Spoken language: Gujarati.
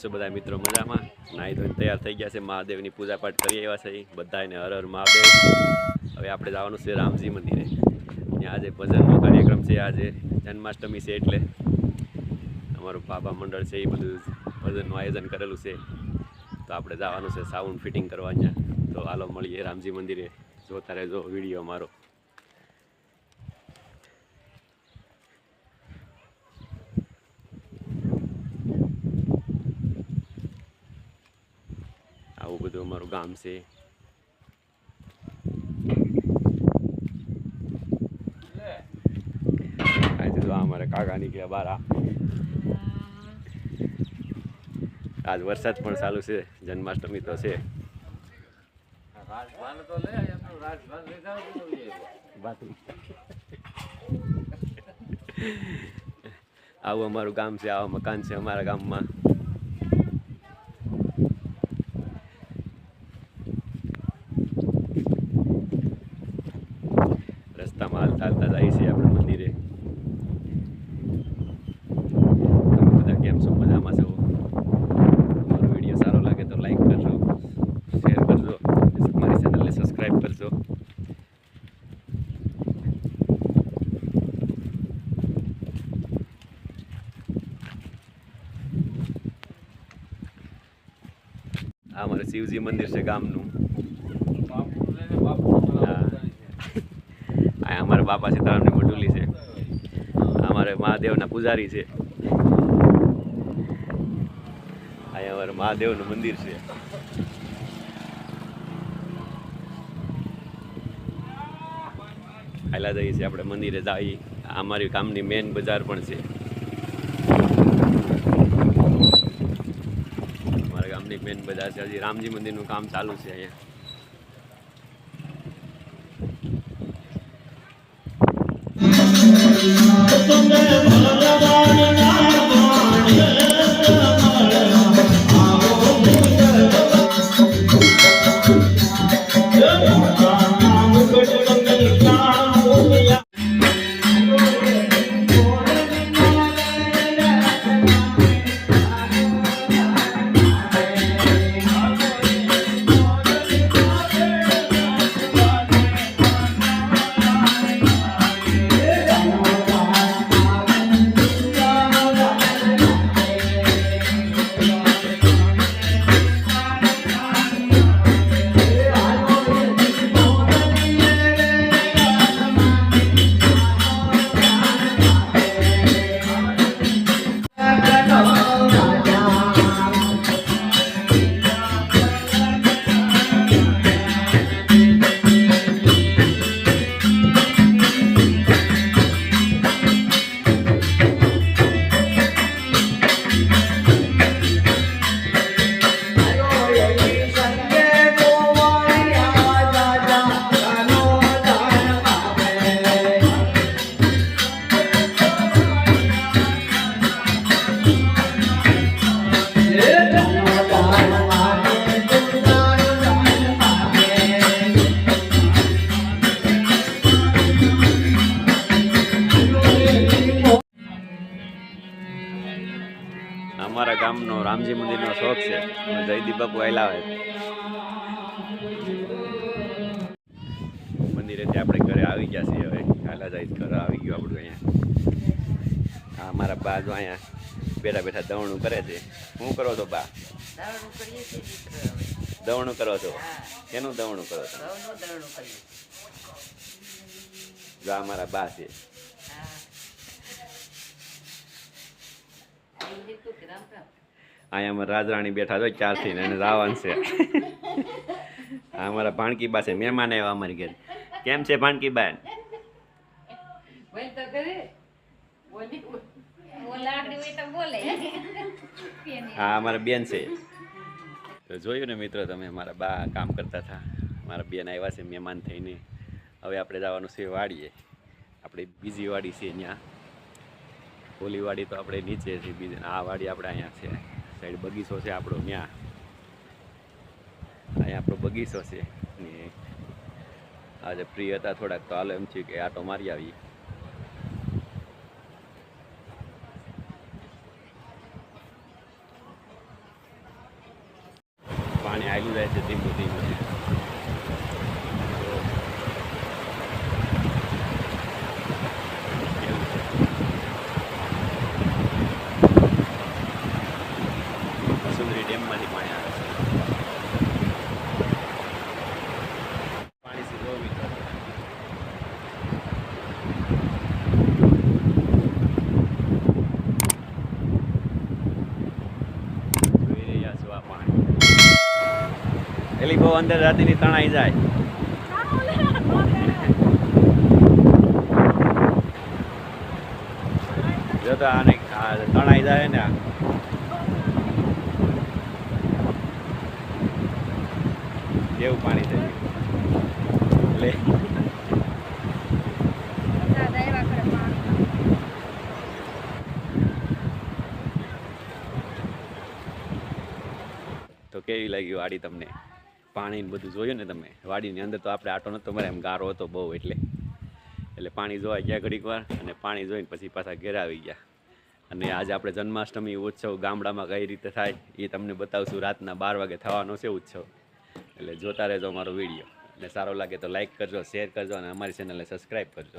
છે બધા મિત્રો મજામાં? નાહી ધોઈને તૈયાર થઈ ગયા છે, મહાદેવની પૂજા પાઠ કરી આવ્યા છે બધાને હર હર મહાદેવ। હવે આપણે જવાનું છે રામજી મંદિરે, ત્યાં આજે ભજનનો કાર્યક્રમ છે, આજે જન્માષ્ટમી છે એટલે અમારું બાબા મંડળ છે એ બધું ભજનનું આયોજન કરેલું છે, તો આપણે જવાનું છે સાઉન્ડ ફિટિંગ કરવા અહીંયા। તો હાલો મળીએ રામજી મંદિરે, જોતા રહેજો વિડીયો મારો। આવું બધું અમારું ગામ છે। આજે તો અમારે કાકા નીકળ્યા બાર। આજ વરસાદ પણ ચાલુ છે, જન્માષ્ટમી તો છે। આવું અમારું ગામ છે, આવા મકાન છે અમારા ગામમાં। રસ્તામાં હાલતા હાલતા જાય છે આપણે મંદિરે। તમે બધા કેમ છો? મજામાં છો? અમારો વિડીયો સારો લાગે તો લાઈક કરજો, શેર કરજો, મારી ચેનલને સબસ્ક્રાઈબ કરજો। આ અમારે શિવજી મંદિર છે ગામનું। આ અમારા બાપા સીતારામની મઢુલી છે, અમારે મહાદેવના પૂજારી છે। અહીંયા અમારે મહાદેવનું મંદિર છે। હાલા જઈએ છીએ આપણે મંદિરે જઈએ। અમારી ગામની મેન બજાર પણ છે, અમારા ગામની મેન બજાર છે। હજી રામજી મંદિરનું કામ ચાલુ છે અહીંયા। અમારા ગામનો રામજી મંદિરનો શોખ છે, જયદીપ બાપુ આવેલા હોય મંદિરેથી આપણે ઘરે આવી ગયા છીએ। હવે કાલા જાય ઘરે આવી ગયું આપણું અહીંયા। હા, મારા બા જો અહીંયા બેઠા બેઠા દવણું કરે છે। શું કરો છો બા? દવણું કરો છો? કેનું દવણું કરો છો? જો અમારા બા છે। અહીંયા અમારા રાજરાણી બેઠા હોય ચારથી ને એને રાવણ છે। આ અમારા ભાણકીબા છે, મહેમાન આવ્યા અમારી ઘરે। કેમ છે ભાણકીબા? હા, અમારા બેન છે। તો જોયું ને મિત્રો તમે, અમારા બા કામ કરતા હતા, મારા બેન આવ્યા છે મહેમાન થઈને। હવે આપણે જવાનું છે વાડીએ, આપણે બીજી વાડી છે ત્યાં। ઓલી વાડી તો આપણે નીચે છે, બીજી આ વાડી આપણે અહીંયા છે સાઈડ બગીચો છે આપણો, ત્યાં અહીંયા આપણો બગીચો છે ને। આજે ફ્રી હતા થોડાક, તો હાલો એમ છે કે આટો મારી આવી। પાણી આવેલું જાય છે ધીમું ધીમું. સુંદરી ડેમમાંથી પાણી આવે છે. પાણી સીધો મિત્રો જોઈ રહ્યા છો આ પાણી. પેલી બહુ અંદર રાતીની તણાઈ જાય. જો તો આને તણાઈ જાય ને આ કેવું પાણી થઈ ગયું તો કેવી લાગી વાડી તમને? પાણી ને બધું જોયું ને તમે? વાડીની અંદર તો આપણે આટો નતો મારે, એમ ગારો હતો બહુ એટલે પાણી જોવા ગયા ઘડીક વાર અને પાણી જોઈને પછી પાછા ઘેર આવી ગયા. અને આજે આપણે જન્માષ્ટમી ઉત્સવ ગામડામાં કઈ રીતે થાય એ તમને બતાવશું. રાતના 12 વાગે થવાનો છે ઉત્સવ, એટલે જોતા રહેજો અમારો વિડીયો. અને સારો લાગે તો લાઈક કરજો, શેર કરજો અને અમારી ચેનલને સબસ્ક્રાઈબ કરજો.